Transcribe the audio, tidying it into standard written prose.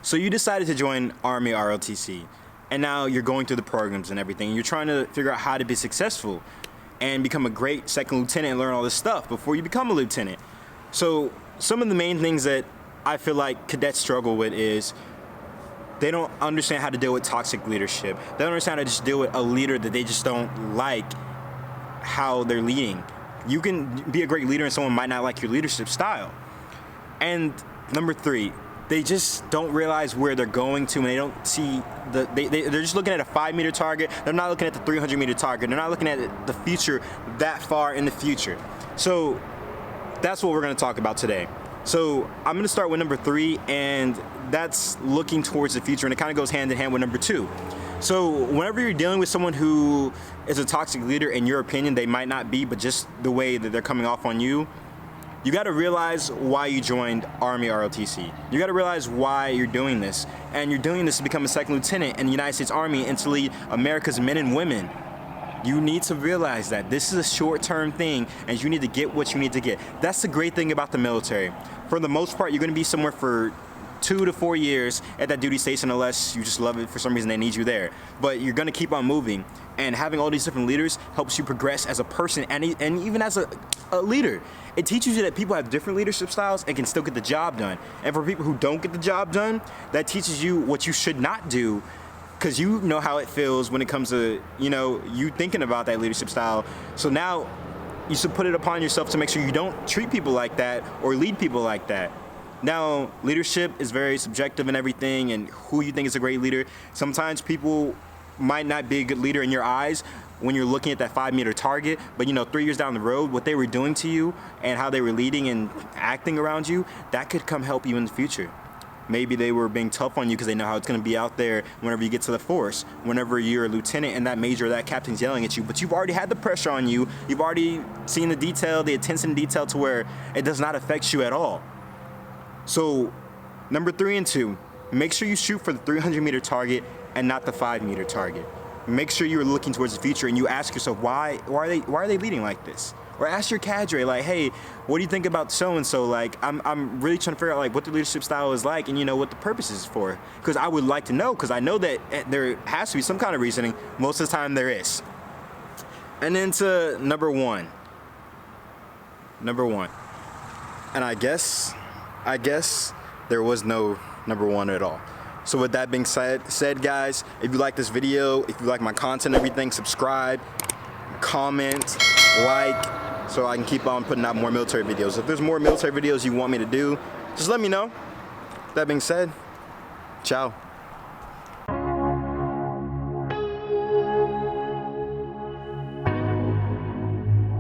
So you decided to join Army ROTC, and now you're going through the programs and everything. You're trying to figure out how to be successful and become a great second lieutenant and learn all this stuff before you become a lieutenant. So some of the main things that I feel like cadets struggle with is they don't understand how to deal with toxic leadership. They don't understand how to just deal with a leader that they just don't like how they're leading. You can be a great leader and someone might not like your leadership style. And number 3, they just don't realize where they're going to, and they don't see they're just looking at a 5-meter target. They're not looking at the 300-meter target. They're not looking at the future that far in the future. So that's what we're going to talk about today. So I'm going to start with number 3, and that's looking towards the future, and it kind of goes hand in hand with number 2. So whenever you're dealing with someone who is a toxic leader, in your opinion, they might not be, but just the way that they're coming off on you, you got to realize why you joined Army ROTC. You got to realize why you're doing this. And you're doing this to become a second lieutenant in the United States Army and to lead America's men and women. You need to realize that this is a short-term thing, and you need to get what you need to get. That's the great thing about the military. For the most part, you're going to be somewhere for 2 to 4 years at that duty station, unless you just love it for some reason they need you there. But you're going to keep on moving, and having all these different leaders helps you progress as a person and even as a leader. It teaches you that people have different leadership styles and can still get the job done. And for people who don't get the job done, that teaches you what you should not do, because you know how it feels when it comes to, you thinking about that leadership style. So now you should put it upon yourself to make sure you don't treat people like that or lead people like that. Now, leadership is very subjective and everything, and who you think is a great leader. Sometimes people might not be a good leader in your eyes when you're looking at that 5-meter target, but 3 years down the road, what they were doing to you and how they were leading and acting around you, that could come help you in the future. Maybe they were being tough on you because they know how it's going to be out there whenever you get to the force, whenever you're a lieutenant and that major, that captain's yelling at you, but you've already had the pressure on you. You've already seen the detail, the attention to detail to where it does not affect you at all. So number 3 and 2, make sure you shoot for the 300-meter target and not the 5-meter target. Make sure you're looking towards the future and you ask yourself, why are they leading like this? Or ask your cadre, like, hey, what do you think about so-and-so? Like, I'm really trying to figure out, like, what the leadership style is like and, what the purpose is for. Because I would like to know, because I know that there has to be some kind of reasoning. Most of the time there is. And then to number 1. And I guess there was no number 1 at all. So with that being said, guys, if you like this video, if you like my content and everything, subscribe, comment, like, so I can keep on putting out more military videos. If there's more military videos you want me to do, just let me know. That being said, ciao.